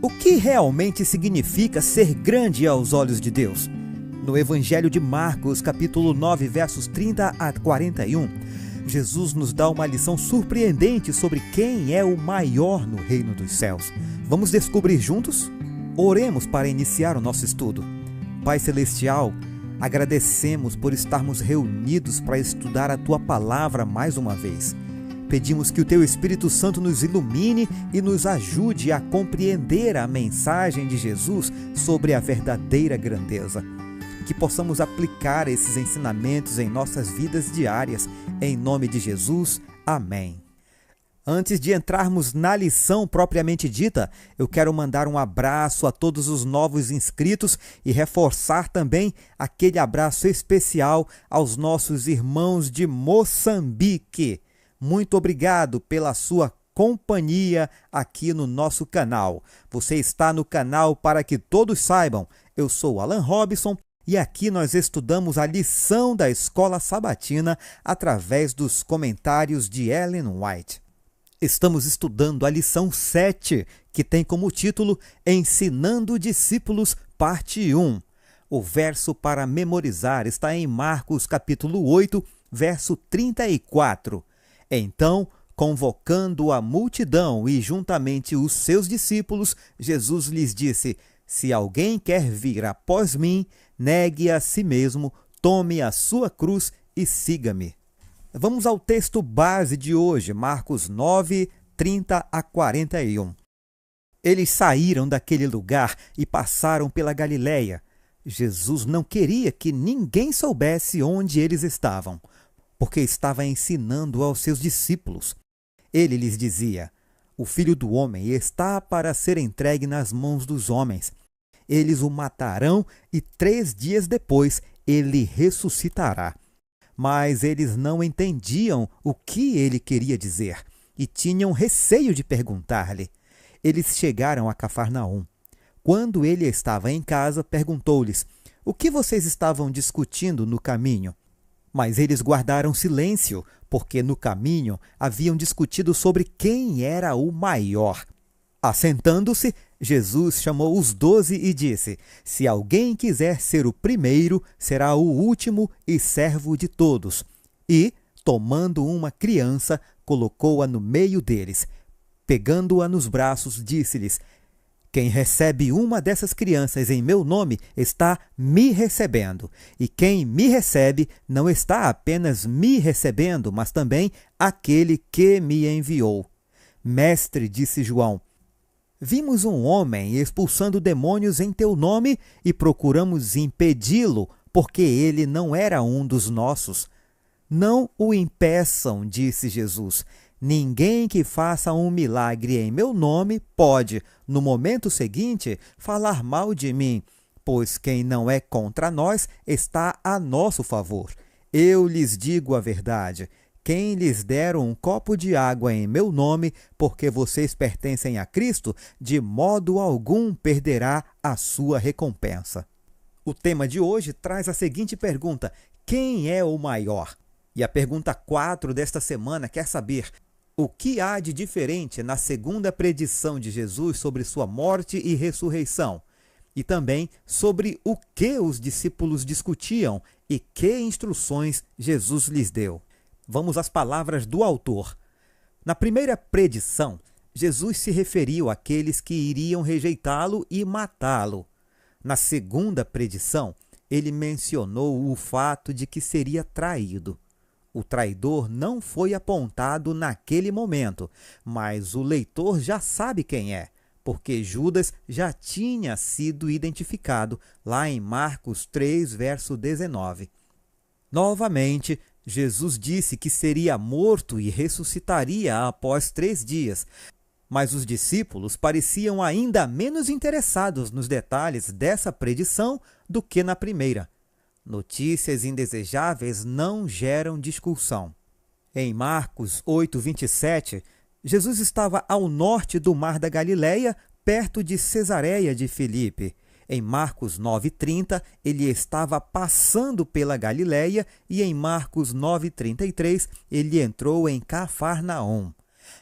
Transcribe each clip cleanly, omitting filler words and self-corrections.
O que realmente significa ser grande aos olhos de Deus? No Evangelho de Marcos, capítulo 9, versos 30 a 41, Jesus nos dá uma lição surpreendente sobre quem é o maior no reino dos céus. Vamos descobrir juntos? Oremos para iniciar o nosso estudo. Pai Celestial, agradecemos por estarmos reunidos para estudar a Tua Palavra mais uma vez. Pedimos que o Teu Espírito Santo nos ilumine e nos ajude a compreender a mensagem de Jesus sobre a verdadeira grandeza. Que possamos aplicar esses ensinamentos em nossas vidas diárias. Em nome de Jesus, amém. Antes de entrarmos na lição propriamente dita, eu quero mandar um abraço a todos os novos inscritos e reforçar também aquele abraço especial aos nossos irmãos de Moçambique. Muito obrigado pela sua companhia aqui no nosso canal. Você está no canal Para Que Todos Saibam. Eu sou Alan Robson e aqui nós estudamos a lição da Escola Sabatina através dos comentários de Ellen White. Estamos estudando a lição 7, que tem como título Ensinando Discípulos, parte 1. O verso para memorizar está em Marcos capítulo 8, verso 34. Então, convocando a multidão e juntamente os seus discípulos, Jesus lhes disse: Se alguém quer vir após mim, negue a si mesmo, tome a sua cruz e siga-me. Vamos ao texto base de hoje, Marcos 9, 30 a 41. Eles saíram daquele lugar e passaram pela Galileia. Jesus não queria que ninguém soubesse onde eles estavam, porque estava ensinando aos seus discípulos. Ele lhes dizia: O Filho do Homem está para ser entregue nas mãos dos homens. Eles o matarão e 3 dias depois ele ressuscitará. Mas eles não entendiam o que ele queria dizer e tinham receio de perguntar-lhe. Eles chegaram a Cafarnaum. Quando ele estava em casa, perguntou-lhes: O que vocês estavam discutindo no caminho? Mas eles guardaram silêncio, porque no caminho haviam discutido sobre quem era o maior. Assentando-se, Jesus chamou os 12 e disse: Se alguém quiser ser o primeiro, será o último e servo de todos. E, tomando uma criança, colocou-a no meio deles. Pegando-a nos braços, disse-lhes: Quem recebe uma dessas crianças em meu nome está me recebendo. E quem me recebe não está apenas me recebendo, mas também aquele que me enviou. Mestre, disse João, vimos um homem expulsando demônios em teu nome e procuramos impedi-lo, porque ele não era um dos nossos. Não o impeçam, disse Jesus. Ninguém que faça um milagre em meu nome pode, no momento seguinte, falar mal de mim, pois quem não é contra nós está a nosso favor. Eu lhes digo a verdade. Quem lhes der um copo de água em meu nome, porque vocês pertencem a Cristo, de modo algum perderá a sua recompensa. O tema de hoje traz a seguinte pergunta: quem é o maior? E a pergunta 4 desta semana quer saber: o que há de diferente na segunda predição de Jesus sobre sua morte e ressurreição? E também sobre o que os discípulos discutiam e que instruções Jesus lhes deu. Vamos às palavras do autor. Na primeira predição, Jesus se referiu àqueles que iriam rejeitá-lo e matá-lo. Na segunda predição, ele mencionou o fato de que seria traído. O traidor não foi apontado naquele momento, mas o leitor já sabe quem é, porque Judas já tinha sido identificado lá em Marcos 3, verso 19. Novamente, Jesus disse que seria morto e ressuscitaria após 3 dias, mas os discípulos pareciam ainda menos interessados nos detalhes dessa predição do que na primeira. Notícias indesejáveis não geram discussão. Em Marcos 8, 27, Jesus estava ao norte do Mar da Galileia, perto de Cesareia de Filipe. Em Marcos 9:30, ele estava passando pela Galileia e em Marcos 9:33, ele entrou em Cafarnaum.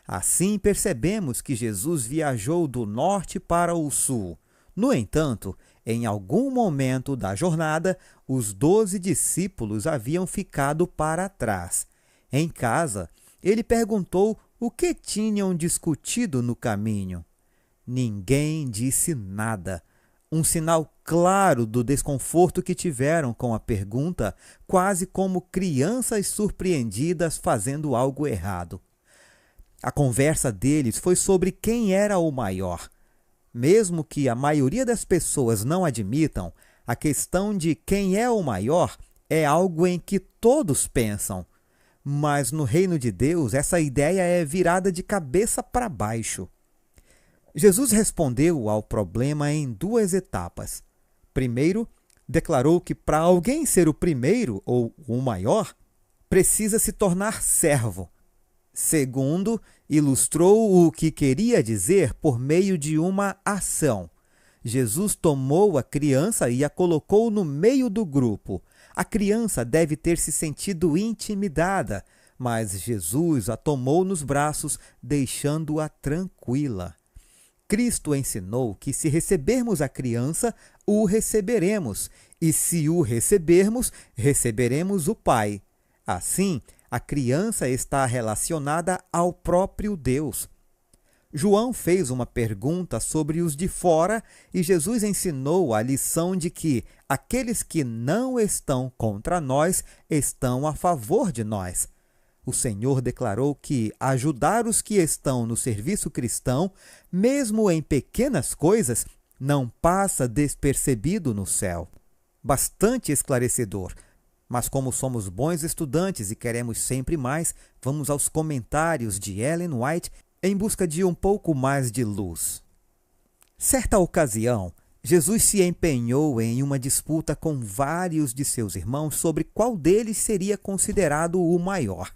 Assim percebemos que Jesus viajou do norte para o sul. No entanto, em algum momento da jornada, os 12 discípulos haviam ficado para trás. Em casa, ele perguntou o que tinham discutido no caminho. Ninguém disse nada. Um sinal claro do desconforto que tiveram com a pergunta, quase como crianças surpreendidas fazendo algo errado. A conversa deles foi sobre quem era o maior. Mesmo que a maioria das pessoas não admitam, a questão de quem é o maior é algo em que todos pensam. Mas no reino de Deus, essa ideia é virada de cabeça para baixo. Jesus respondeu ao problema em 2 etapas. Primeiro, declarou que para alguém ser o primeiro ou o maior, precisa se tornar servo. Segundo, ilustrou o que queria dizer por meio de uma ação. Jesus tomou a criança e a colocou no meio do grupo. A criança deve ter se sentido intimidada, mas Jesus a tomou nos braços, deixando-a tranquila. Cristo ensinou que se recebermos a criança, o receberemos, e se o recebermos, receberemos o Pai. Assim, a criança está relacionada ao próprio Deus. João fez uma pergunta sobre os de fora e Jesus ensinou a lição de que aqueles que não estão contra nós estão a favor de nós. O Senhor declarou que ajudar os que estão no serviço cristão, mesmo em pequenas coisas, não passa despercebido no céu. Bastante esclarecedor. Mas como somos bons estudantes e queremos sempre mais, vamos aos comentários de Ellen White em busca de um pouco mais de luz. Certa ocasião, Jesus se empenhou em uma disputa com vários de seus irmãos sobre qual deles seria considerado o maior.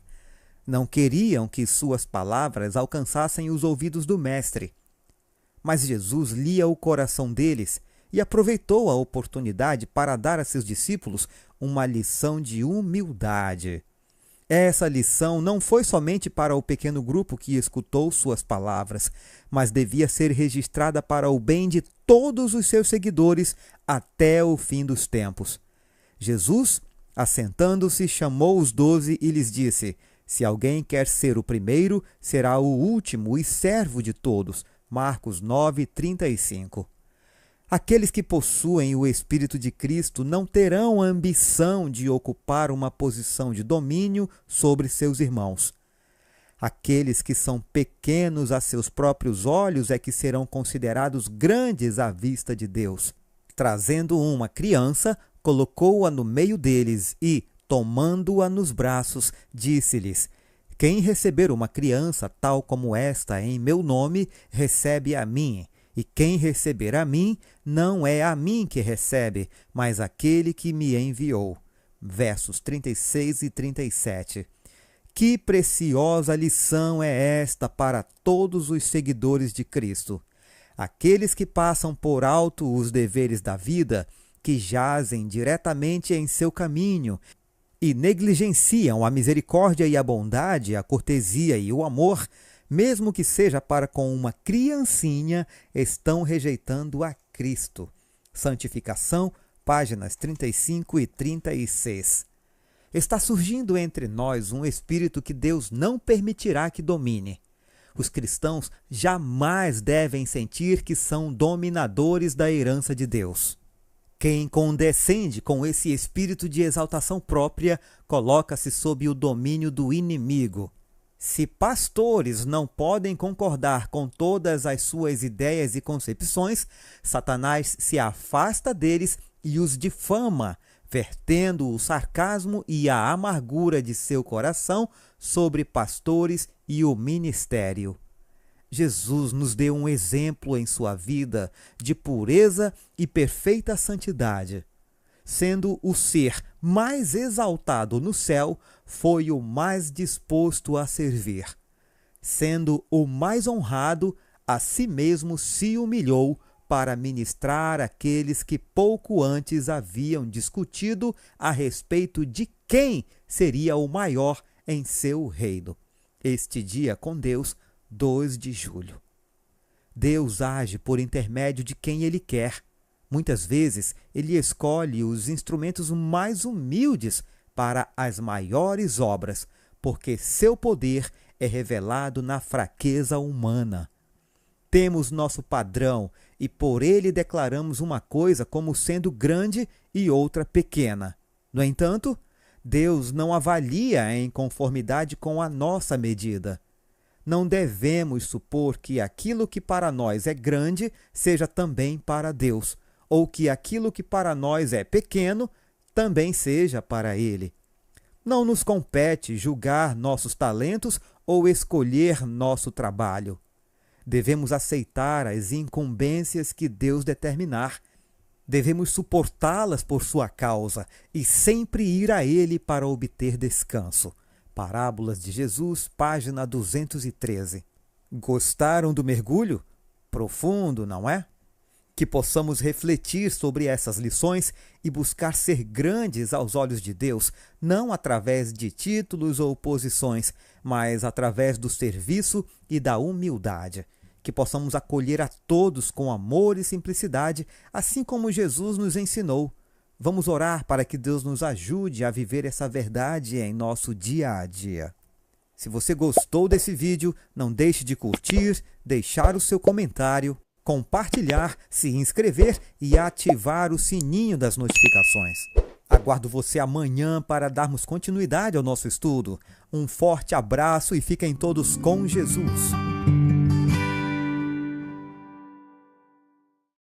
Não queriam que suas palavras alcançassem os ouvidos do Mestre. Mas Jesus lia o coração deles e aproveitou a oportunidade para dar a seus discípulos uma lição de humildade. Essa lição não foi somente para o pequeno grupo que escutou suas palavras, mas devia ser registrada para o bem de todos os seus seguidores até o fim dos tempos. Jesus, assentando-se, chamou os 12 e lhes disse: se alguém quer ser o primeiro, será o último e servo de todos. Marcos 9:35. Aqueles que possuem o Espírito de Cristo não terão a ambição de ocupar uma posição de domínio sobre seus irmãos. Aqueles que são pequenos a seus próprios olhos é que serão considerados grandes à vista de Deus. Trazendo uma criança, colocou-a no meio deles e, tomando-a nos braços, disse-lhes: quem receber uma criança tal como esta em meu nome, recebe a mim. E quem receber a mim, não é a mim que recebe, mas aquele que me enviou. Versos 36 e 37. Que preciosa lição é esta para todos os seguidores de Cristo. Aqueles que passam por alto os deveres da vida, que jazem diretamente em seu caminho e negligenciam a misericórdia e a bondade, a cortesia e o amor, mesmo que seja para com uma criancinha, estão rejeitando a Cristo. Santificação, páginas 35 e 36. Está surgindo entre nós um espírito que Deus não permitirá que domine. Os cristãos jamais devem sentir que são dominadores da herança de Deus. Quem condescende com esse espírito de exaltação própria coloca-se sob o domínio do inimigo. Se pastores não podem concordar com todas as suas ideias e concepções, Satanás se afasta deles e os difama, vertendo o sarcasmo e a amargura de seu coração sobre pastores e o ministério. Jesus nos deu um exemplo em sua vida de pureza e perfeita santidade. Sendo o ser mais exaltado no céu, foi o mais disposto a servir. Sendo o mais honrado, a si mesmo se humilhou para ministrar àqueles que pouco antes haviam discutido a respeito de quem seria o maior em seu reino. Este dia com Deus 2 de julho. Deus age por intermédio de quem Ele quer. Muitas vezes, Ele escolhe os instrumentos mais humildes para as maiores obras, porque seu poder é revelado na fraqueza humana. Temos nosso padrão e por ele declaramos uma coisa como sendo grande e outra pequena. No entanto, Deus não avalia em conformidade com a nossa medida. Não devemos supor que aquilo que para nós é grande seja também para Deus, ou que aquilo que para nós é pequeno também seja para Ele. Não nos compete julgar nossos talentos ou escolher nosso trabalho. Devemos aceitar as incumbências que Deus determinar. Devemos suportá-las por sua causa e sempre ir a Ele para obter descanso. Parábolas de Jesus, página 213. Gostaram do mergulho? Profundo, não é? Que possamos refletir sobre essas lições e buscar ser grandes aos olhos de Deus, não através de títulos ou posições, mas através do serviço e da humildade. Que possamos acolher a todos com amor e simplicidade, assim como Jesus nos ensinou. Vamos orar para que Deus nos ajude a viver essa verdade em nosso dia a dia. Se você gostou desse vídeo, não deixe de curtir, deixar o seu comentário, compartilhar, se inscrever e ativar o sininho das notificações. Aguardo você amanhã para darmos continuidade ao nosso estudo. Um forte abraço e fiquem todos com Jesus.